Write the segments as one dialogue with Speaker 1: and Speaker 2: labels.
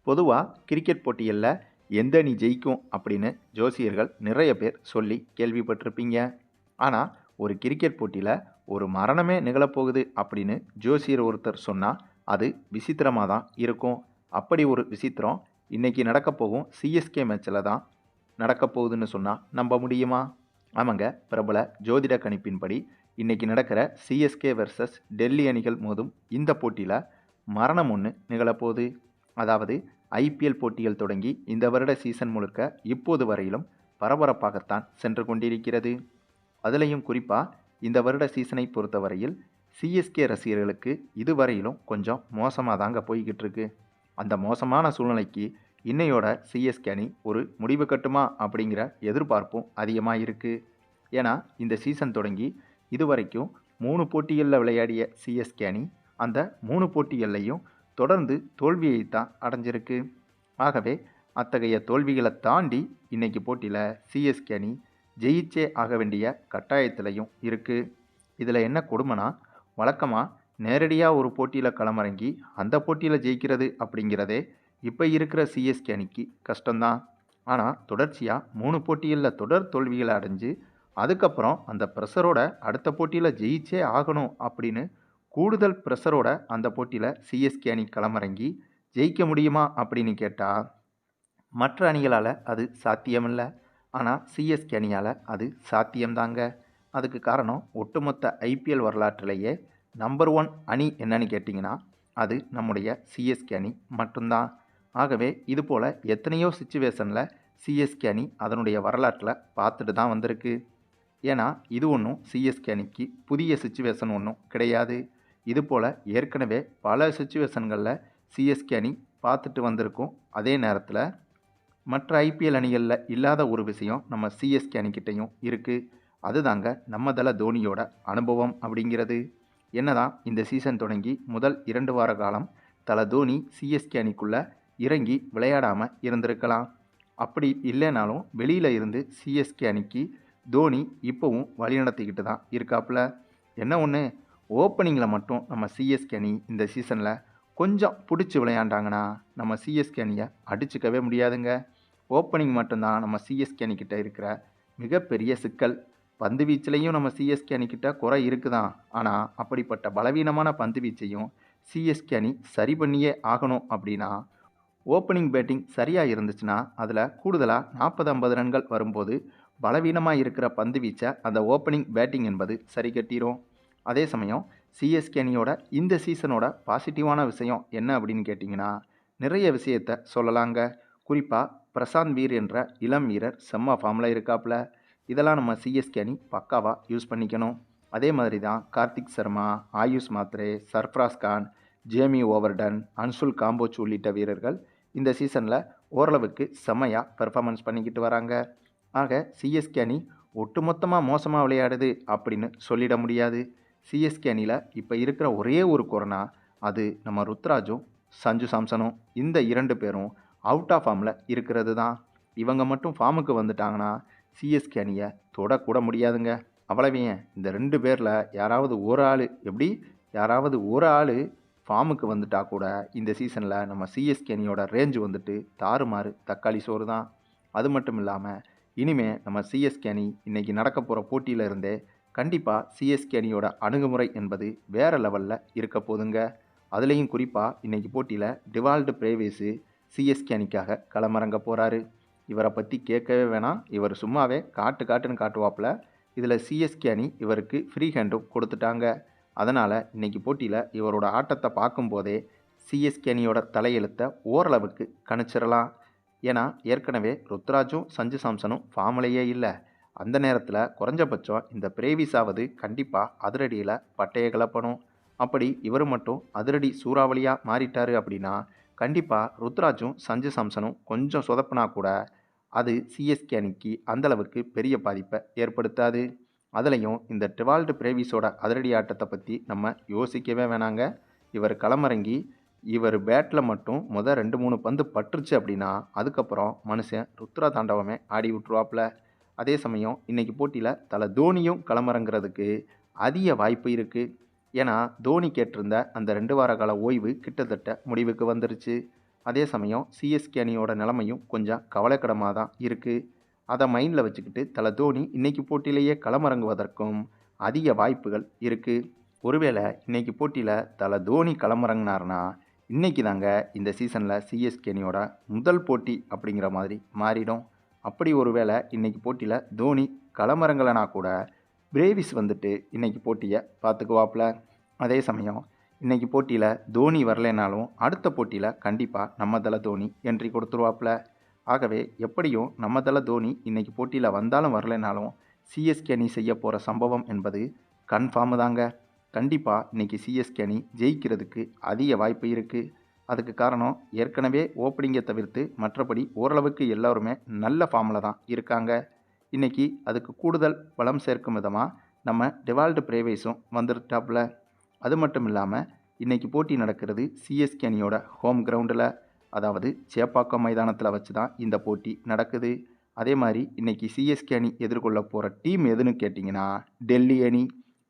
Speaker 1: பொதுவாக கிரிக்கெட் போட்டிகளில் எந்த அணி ஜெயிக்கும் அப்படின்னு ஜோசியர்கள் நிறைய பேர் சொல்லி கேள்விப்பட்டிருப்பீங்க. ஆனால் ஒரு கிரிக்கெட் போட்டியில் ஒரு மரணமே நிகழப்போகுது அப்படின்னு ஜோசியர் ஒருத்தர் சொன்னால் அது விசித்திரமாக தான் இருக்கும். அப்படி ஒரு விசித்திரம் இன்னைக்கு நடக்கப் போகும் சிஎஸ்கே மேட்ச்சில் தான் நடக்கப் போகுதுன்னு சொன்னால் நம்ப முடியுமா? ஆமாங்க, பிரபல ஜோதிட கணிப்பின்படி இன்னைக்கு நடக்கிற சிஎஸ்கே வெர்சஸ் டெல்லி அணிகள் மோதும் இந்த போட்டியில் மரணம் ஒன்று நிகழப்போகுது. அதாவது ஐபிஎல் போட்டிகள் தொடங்கி இந்த வருட சீசன் முழுக்க இப்போது வரையிலும் பரபரப்பாகத்தான் சென்று கொண்டிருக்கிறது. அதுலேயும் குறிப்பாக இந்த வருட சீசனை பொறுத்தவரையில் சிஎஸ்கே ரசிகர்களுக்கு இதுவரையிலும் கொஞ்சம் மோசமாக தாங்க போய்கிட்டு இருக்கு. அந்த மோசமான சூழ்நிலைக்கு இன்னையோட சிஎஸ்கே அணி ஒரு முடிவு கட்டுமா அப்படிங்கிற எதிர்பார்ப்பும் அதிகமாக இருக்குது. ஏன்னா இந்த சீசன் தொடங்கி இதுவரைக்கும் 3 போட்டிகளில் விளையாடிய சிஎஸ்கே அணி அந்த 3 போட்டிகள்லையும் தொடர்ந்து தோல்வியைத்தான் அடைஞ்சிருக்கு. ஆகவே அத்தகைய தோல்விகளை தாண்டி இன்னைக்கு போட்டியில் சிஎஸ்கே அணி ஜெயிச்சே ஆக வேண்டிய கட்டாயத்திலையும் இருக்குது. இதில் என்ன கொடுமைனா, வழக்கமாக நேரடியாக ஒரு போட்டியில் களமிறங்கி அந்த போட்டியில் ஜெயிக்கிறது அப்படிங்கிறதே இப்போ இருக்கிற சிஎஸ்கே அணிக்கு கஷ்டம்தான். ஆனால் தொடர்ச்சியாக 3 போட்டிகளில் தொடர் தோல்விகளை அடைஞ்சு அதுக்கப்புறம் அந்த ப்ரெஷரோட அடுத்த போட்டியில் ஜெயிச்சே ஆகணும் அப்படின்னு கூடுதல் ப்ரெஷரோட அந்த போட்டியில் சிஎஸ்கே அணி களமிறங்கி ஜெயிக்க முடியுமா அப்படின்னு கேட்டால் மற்ற அணிகளால் அது சாத்தியமில்லை. ஆனால் சிஎஸ்கே அணியால் அது சாத்தியம்தாங்க. அதுக்கு காரணம் ஒட்டுமொத்த ஐபிஎல் வரலாற்றிலேயே நம்பர் 1 அணி என்னன்னு கேட்டிங்கன்னா அது நம்முடைய சிஎஸ்கே அணி மட்டும்தான். ஆகவே இதுபோல் எத்தனையோ சுச்சுவேஷனில் சிஎஸ்கே அணி அதனுடைய வரலாற்றில் பார்த்துட்டு தான் வந்திருக்கு. ஏன்னா இது ஒன்றும் சிஎஸ்கே அணிக்கு புதிய சுச்சுவேஷன் ஒன்றும் கிடையாது. இதுபோல் ஏற்கனவே பல சுச்சுவேஷன்களில் சிஎஸ்கே அணி பார்த்துட்டு வந்திருக்கும். அதே நேரத்தில் மற்ற ஐபிஎல் அணிகளில் இல்லாத ஒரு விஷயம் நம்ம சிஎஸ்கே அணிக்கிட்டையும் இருக்குது. அதுதாங்க நம்ம தல தோனியோட அனுபவம் அப்படிங்கிறது. என்னதான் இந்த சீசன் தொடங்கி முதல் 2 வார காலம் தல தோனி சிஎஸ்கே அணிக்குள்ளே இறங்கி விளையாடாமல் இருந்திருக்கலாம். அப்படி இல்லைனாலும் வெளியில் இருந்து சிஎஸ்கே அணிக்கு தோனி இப்போவும் வழிநடத்திக்கிட்டு தான் இருக்காப்புல. என்ன ஒன்று, ஓப்பனிங்கில் மட்டும் நம்ம சிஎஸ்கே அணி இந்த சீசனில் கொஞ்சம் பிடிச்சி விளையாண்டாங்கன்னா நம்ம சிஎஸ்கே அணியை அடிச்சுக்கவே முடியாதுங்க. ஓப்பனிங் மட்டும்தான் நம்ம சிஎஸ்கே அணிக்கிட்ட இருக்கிற மிகப்பெரிய சிக்கல். பந்து வீச்சிலையும் நம்ம சிஎஸ்கே அணிக்கிட்ட குறை இருக்குதான். ஆனால் அப்படிப்பட்ட பலவீனமான பந்து வீச்சையும் சிஎஸ்கே அணி சரி பண்ணியே ஆகணும். அப்படின்னா ஓப்பனிங் பேட்டிங் சரியாக இருந்துச்சுன்னா அதில் கூடுதலாக 40-50 ரன்கள் வரும்போது பலவீனமாக இருக்கிற பந்து வீச்சை அந்த ஓப்பனிங் பேட்டிங் என்பது சரி கட்டிடும். அதே சமயம் சிஎஸ்கே அணியோட இந்த சீசனோட பாசிட்டிவான விஷயம் என்ன அப்படின்னு கேட்டிங்கன்னா நிறைய விஷயத்தை சொல்லலாங்க. குறிப்பாக பிரசாந்த் வீர் என்ற இளம் வீரர் செம்ம ஃபார்மில் இருக்காப்புல. இதெல்லாம் நம்ம சிஎஸ்கே அணி பக்காவாக யூஸ் பண்ணிக்கணும். அதே மாதிரி தான் கார்த்திக் சர்மா, ஆயுஷ் மாத்ரே, சர்ஃப்ராஸ் கான், ஜேமி ஓவர்டன், அன்சுல் காம்போச் உள்ளிட்ட வீரர்கள் இந்த சீசனில் ஓரளவுக்கு செம்மையாக பெர்ஃபார்மன்ஸ் பண்ணிக்கிட்டு வராங்க. ஆக சிஎஸ்கே அணி ஒட்டுமொத்தமாக மோசமாக விளையாடுது அப்படின்னு சொல்லிட முடியாது. சிஎஸ்கே அணியில் இப்போ இருக்கிற ஒரே ஒரு கொரோனா அது நம்ம ருத்ராஜும் சஞ்சு சாம்சனும். இந்த 2 பேரும் அவுட் ஆஃப் ஃபார்மில் இருக்கிறது தான். இவங்க மட்டும் ஃபார்முக்கு வந்துட்டாங்கன்னா சிஎஸ்கே அணியை தொடக்கூட முடியாதுங்க. அவ்வளவே இந்த 2 பேரில் யாராவது ஒரு ஆள் ஃபார்முக்கு வந்துட்டா கூட இந்த சீசனில் நம்ம சிஎஸ்கே அணியோட ரேஞ்சு வந்துட்டு தாறுமாறு தக்காளி சோறு தான். அது மட்டும் இல்லாமல் இனிமே நம்ம சிஎஸ்கே அணி இன்றைக்கி நடக்க போகிற போட்டியில் இருந்தே கண்டிப்பாக சிஎஸ்கே அணியோட அணுகுமுறை என்பது வேறு லெவலில் இருக்க போதுங்க. அதுலேயும் குறிப்பாக இன்றைக்கி போட்டியில் டிவால்டு பிரேவிஸு சிஎஸ்கே அணிக்காக களமிறங்க போகிறாரு. இவரை பற்றி கேட்கவே வேணாம். இவர் சும்மாவே காட்டுன்னு காட்டுவாப்பில். இதில் சிஎஸ்கே அணி இவருக்கு ஃப்ரீ ஹேண்டும் கொடுத்துட்டாங்க. அதனால் இன்றைக்கி போட்டியில் இவரோட ஆட்டத்தை பார்க்கும்போதே சிஎஸ்கே அணியோட தலையெழுத்தை ஓரளவுக்கு கணிச்சிடலாம். ஏன்னா ஏற்கனவே ருத்ராஜும் சஞ்சு சாம்சனும் ஃபார்ம்லேயே இல்லை. அந்த நேரத்தில் குறைஞ்சபட்சம் இந்த பிரேவிஸாவது கண்டிப்பாக அதிரடியில் பட்டையை கிளப்பணும். அப்படி இவர் மட்டும் அதிரடி சூறாவளியாக மாறிட்டார் அப்படின்னா கண்டிப்பாக ருத்ராஜும் சஞ்சு சாம்சனும் கொஞ்சம் சொதப்பினா கூட அது சிஎஸ்கே அணிக்கு அந்தளவுக்கு பெரிய பாதிப்பை ஏற்படுத்தாது. அதுலேயும் இந்த டிவால்டு பிரேவிஸோட அதிரடி ஆட்டத்தை பற்றி நம்ம யோசிக்கவே வேணாங்க. இவர் களமிறங்கி இவர் பேட்டில் மட்டும் முதல் 2-3 பந்து பட்டுருச்சு அப்படின்னா அதுக்கப்புறம் மனுஷன் ருத்ரா தாண்டவமே ஆடி விட்டுருவாப்புல. அதே சமயம் இன்றைக்கி போட்டியில் தல தோனியும் களமிறங்கிறதுக்கு அதிக வாய்ப்பு இருக்குது. ஏன்னா தோனி கேட்டிருந்த அந்த 2 வார கால ஓய்வு கிட்டத்தட்ட முடிவுக்கு வந்துருச்சு. அதே சமயம் சிஎஸ்கே அணியோட நிலைமையும் கொஞ்சம் கவலைக்கிடமாக தான் இருக்குது. அதை மைண்டில் வச்சுக்கிட்டு தல தோனி இன்னைக்கு போட்டியிலேயே களமிறங்குவதற்கும் அதிக வாய்ப்புகள் இருக்குது. ஒருவேளை இன்னைக்கு போட்டியில் தல தோனி களமிறங்கினார்னா இன்னைக்கு தாங்க இந்த சீசனில் சிஎஸ்கே அணியோட முதல் போட்டி அப்படிங்கிற மாதிரி மாறிடும். அப்படி ஒருவேளை இன்னைக்கு போட்டியில் தோனி களமிறங்கலைனா கூட பிரேவிஸ் வந்துட்டு இன்னைக்கு போட்டியை பார்த்துக்குவாப்புல. அதே சமயம் இன்னைக்கு போட்டியில் தோனி வரலைனாலும் அடுத்த போட்டியில் கண்டிப்பாக நம்ம தல தோனி என்ட்ரி கொடுத்துருவாப்புல. ஆகவே எப்படியும் நம்ம தல தோனி இன்னைக்கு போட்டியில் வந்தாலும் வரலைனாலும் சிஎஸ்கே அணி செய்ய போகிற சம்பவம் என்பது கன்ஃபார்மு தாங்க. கண்டிப்பாக இன்னைக்கு சிஎஸ்கே அணி ஜெயிக்கிறதுக்கு அதிக வாய்ப்பு இருக்குது. அதுக்கு காரணம் ஏற்கனவே ஓப்பனிங்கை தவிர்த்து மற்றபடி ஓரளவுக்கு எல்லோருமே நல்ல ஃபார்மில் தான் இருக்காங்க. இன்றைக்கி அதுக்கு கூடுதல் பலம் சேர்க்கும் விதமாக நம்ம டெவால்டு பிரேவைஸும் வந்துட்டாப்புல. அது மட்டும் இல்லாமல் இன்றைக்கி போட்டி நடக்கிறது சிஎஸ்கே அணியோட ஹோம் கிரவுண்டில், அதாவது சேப்பாக்கம் மைதானத்தில் வச்சு தான் இந்த போட்டி நடக்குது. அதே மாதிரி இன்றைக்கி சிஎஸ்கே அணி எதிர்கொள்ள போகிற டீம் எதுன்னு கேட்டிங்கன்னா டெல்லி அணி.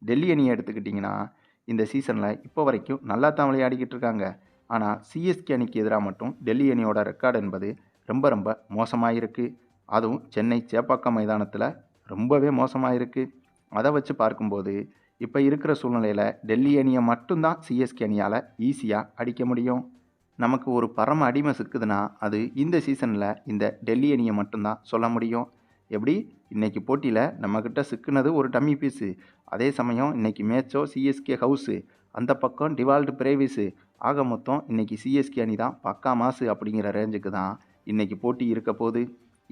Speaker 1: டெல்லி அணியை எடுத்துக்கிட்டிங்கன்னா இந்த சீசனில் இப்போ வரைக்கும் நல்லா தான் விளையாடிக்கிட்டு இருக்காங்க. ஆனால் சிஎஸ்கே அணிக்கு எதிராக மட்டும் டெல்லி அணியோட ரெக்கார்டு என்பது ரொம்ப ரொம்ப மோசமாக இருக்குது. அதுவும் சென்னை சேப்பாக்கம் மைதானத்தில் ரொம்பவே மோசமாக இருக்குது. அதை வச்சு பார்க்கும்போது இப்போ இருக்கிற சூழ்நிலையில் டெல்லி அணியை மட்டும்தான் சிஎஸ்கே அணியால் ஈஸியாக அடிக்க முடியும். நமக்கு ஒரு பரம அடிமை சிக்குதுன்னா அது இந்த சீசனில் இந்த டெல்லி அணியை மட்டும்தான் சொல்ல முடியும். எப்படி இன்றைக்கி போட்டியில் நம்மக்கிட்ட சிக்குனது ஒரு டம்மி பீஸு, அதே சமயம் இன்றைக்கி மேட்சோ சிஎஸ்கே ஹவுஸு, அந்த பக்கம் டிவால்டு பிரேவிஸு, ஆக மொத்தம் இன்றைக்கி சிஎஸ்கே அணி தான் பக்கா மாசு அப்படிங்கிற ரேஞ்சுக்கு தான் இன்றைக்கி போட்டி இருக்க போகுது.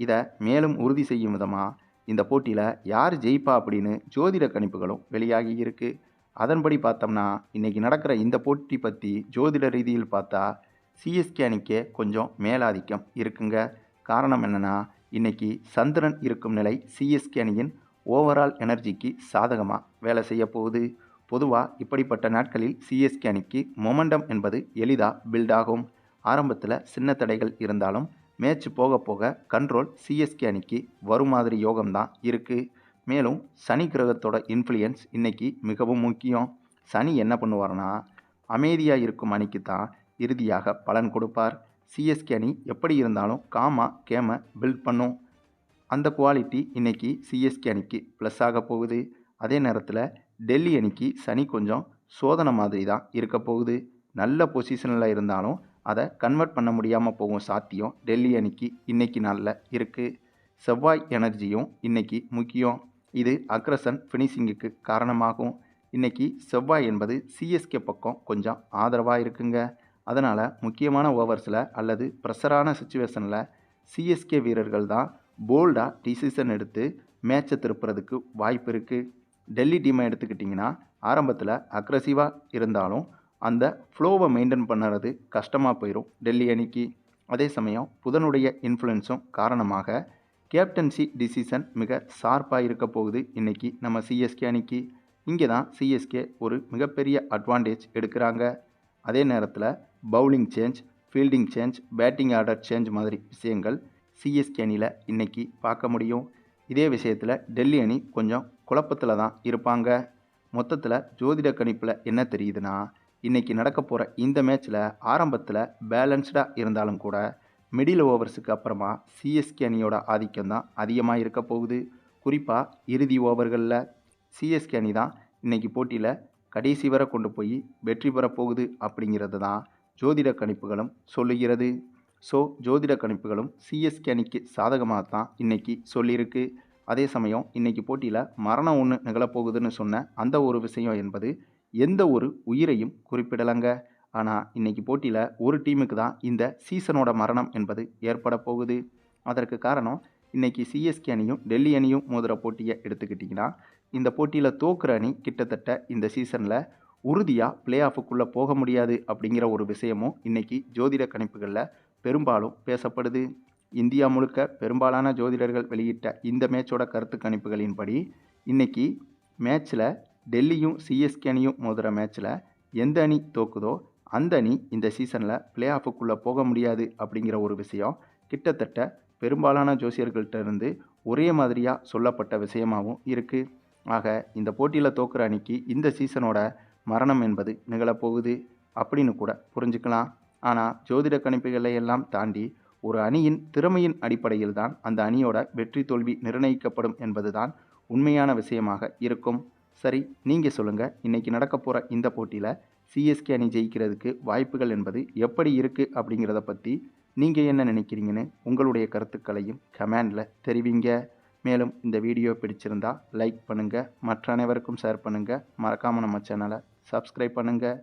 Speaker 1: இதை மேலும் உறுதி செய்யும் விதமாக இந்த போட்டியில் யார் ஜெயிப்பா அப்படின்னு ஜோதிட கணிப்புகளும் வெளியாகி இருக்குது. அதன்படி பார்த்தோம்னா இன்றைக்கி நடக்கிற இந்த போட்டி பற்றி ஜோதிட ரீதியில் பார்த்தா சிஎஸ்கே அணிக்கே கொஞ்சம் மேலாதிக்கம் இருக்குங்க. காரணம் என்னென்னா இன்றைக்கி சந்திரன் இருக்கும் நிலை சிஎஸ்கே அணியின் ஓவரால் எனர்ஜிக்கு சாதகமாக வேலை செய்ய போகுது. பொதுவாக இப்படிப்பட்ட நாட்களில் சிஎஸ்கே அணிக்கு மொமெண்டம் என்பது எளிதாக பில்ட் ஆகும். ஆரம்பத்தில் சின்ன தடைகள் இருந்தாலும் மேட்ச் போக போக கண்ட்ரோல் சிஎஸ்கே அணிக்கு வரும் மாதிரி யோகம்தான் இருக்குது. மேலும் சனி கிரகத்தோட இன்ஃப்ளூயன்ஸ் இன்றைக்கி மிகவும் முக்கியம். சனி என்ன பண்ணுவார்னா அமைதியாக இருக்கும் அணிக்கு தான் இறுதியாக பலன் கொடுப்பார். சிஎஸ்கே அணி எப்படி இருந்தாலும் கேமை பில்ட் பண்ணும். அந்த குவாலிட்டி இன்றைக்கி சிஎஸ்கே அணிக்கு ப்ளஸ் ஆக போகுது. அதே நேரத்தில் டெல்லி அணிக்கு சனி கொஞ்சம் சோதனை மாதிரி தான் இருக்க போகுது. நல்ல பொசிஷனில் இருந்தாலும் அதை கன்வெர்ட் பண்ண முடியாமல் போகும் சாத்தியம் டெல்லி அணிக்கு இன்றைக்கி நாளில் இருக்குது. செவ்வாய் எனர்ஜியும் இன்றைக்கி முக்கியம். இது அக்ரஷன் ஃபினிஷிங்குக்கு காரணமாகும். இன்றைக்கி செவ்வாய் என்பது சிஎஸ்கே பக்கம் கொஞ்சம் ஆதரவாக இருக்குங்க. அதனால் முக்கியமான ஓவர்ஸில் அல்லது ப்ரெஷரான சுச்சுவேஷனில் சிஎஸ்கே வீரர்கள் தான் போல்டாக டிசிஷன் எடுத்து மேட்சை திருப்புறதுக்கு வாய்ப்பு இருக்குது. டெல்லி டீமை எடுத்துக்கிட்டிங்கன்னா ஆரம்பத்தில் அக்ரெசிவாக இருந்தாலும் அந்த ஃப்ளோவை மெயின்டைன் பண்ணுறது கஷ்டமாக போயிடும் டெல்லி அணிக்கு. அதே சமயம் புதனுடைய இன்ஃப்ளூயன்ஸும் காரணமாக கேப்டன்சி டிசிஷன் மிக ஷார்ப்பாக இருக்க போகுது இன்றைக்கி நம்ம சிஎஸ்கே அணிக்கு. இங்கே தான் சிஎஸ்கே ஒரு மிகப்பெரிய அட்வான்டேஜ் எடுக்கிறாங்க. அதே நேரத்தில் bowling change, fielding change, batting order change மாதிரி விஷயங்கள் சிஎஸ்கே அணியில் இன்றைக்கி பார்க்க முடியும். இதே விஷயத்தில் டெல்லி அணி கொஞ்சம் குழப்பத்தில் தான் இருப்பாங்க. மொத்தத்தில் ஜோதிட கணிப்பில் என்ன தெரியுதுன்னா இன்றைக்கி நடக்க போகிற இந்த மேட்ச்சில் ஆரம்பத்தில் பேலன்ஸ்டாக இருந்தாலும் கூட மிடில் ஓவர்ஸுக்கு அப்புறமா சிஎஸ்கே அணியோட ஆதிக்கம் தான் அதிகமாக இருக்க போகுது. குறிப்பாக இறுதி ஓவர்களில் சிஎஸ்கே அணி தான் இன்றைக்கி போட்டியில் கடைசி வரை கொண்டு போய் வெற்றி பெறப்போகுது அப்படிங்கிறது தான் ஜோதிட கணிப்புகளும் சொல்லுகிறது. ஸோ ஜோதிட கணிப்புகளும் சிஎஸ்கே அணிக்கு சாதகமாக தான் இன்றைக்கி சொல்லியிருக்கு. அதே சமயம் இன்றைக்கி போட்டியில் மரணம் ஒன்று நிகழப்போகுதுன்னு சொன்ன அந்த ஒரு விஷயம் என்பது எந்த ஒரு உயிரையும் குறிப்பிடலைங்க. ஆனால் இன்றைக்கி போட்டியில் ஒரு டீமுக்கு தான் இந்த சீசனோட மரணம் என்பது ஏற்பட போகுது. அதற்கு காரணம் இன்றைக்கி சிஎஸ்கே அணியும் டெல்லி அணியும் மோதுகிற போட்டியை எடுத்துக்கிட்டிங்கன்னா இந்த போட்டியில் தோக்குற அணி கிட்டத்தட்ட இந்த சீசனில் உறுதியாக பிளே ஆஃபுக்குள்ளே போக முடியாது அப்படிங்கிற ஒரு விஷயமும் இன்றைக்கி ஜோதிட கணிப்புகளில் பெரும்பாலும் பேசப்படுது. இந்தியா முழுக்க பெரும்பாலான ஜோதிடர்கள் வெளியிட்ட இந்த மேட்சோட கருத்து கணிப்புகளின்படி இன்றைக்கி மேட்ச்சில் டெல்லியும் சிஎஸ்கே அணியும் மோதுகிற மேட்ச்சில் எந்த அணி தோக்குதோ அந்த அணி இந்த சீசனில் பிளே ஆஃபுக்குள்ளே போக முடியாது அப்படிங்கிற ஒரு விஷயம் கிட்டத்தட்ட பெரும்பாலான ஜோசியர்கள்ட்ட இருந்து ஒரே மாதிரியாக சொல்லப்பட்ட விஷயமாகவும் இருக்குது. ஆக இந்த போட்டியில் தோக்குற அணிக்கு இந்த சீசனோட மரணம் என்பது நிகழப்போகுது அப்படின்னு கூட புரிஞ்சுக்கலாம். ஆனால் ஜோதிட கணிப்புகளை எல்லாம் தாண்டி ஒரு அணியின் திறமையின் அடிப்படையில் தான் அந்த அணியோட வெற்றி தோல்வி நிர்ணயிக்கப்படும் என்பதுதான் உண்மையான விஷயமாக இருக்கும். சரி, நீங்கள் சொல்லுங்கள், இன்னைக்கு நடக்க போகிற இந்த போட்டியில் சிஎஸ்கே அணி ஜெயிக்கிறதுக்கு வாய்ப்புகள் என்பது எப்படி இருக்குது அப்படிங்கிறத பற்றி நீங்கள் என்ன நினைக்கிறீங்கன்னு உங்களுடைய கருத்துக்களையும் கமெண்டில் தெரிவிங்க. மேலும் இந்த வீடியோ பிடிச்சிருந்தா லைக் பண்ணுங்கள், மற்ற அனைவருக்கும் ஷேர் பண்ணுங்கள், மறக்காமல் நம்ம சேனலை சப்ஸ்கிரைப் பண்ணுங்கள்.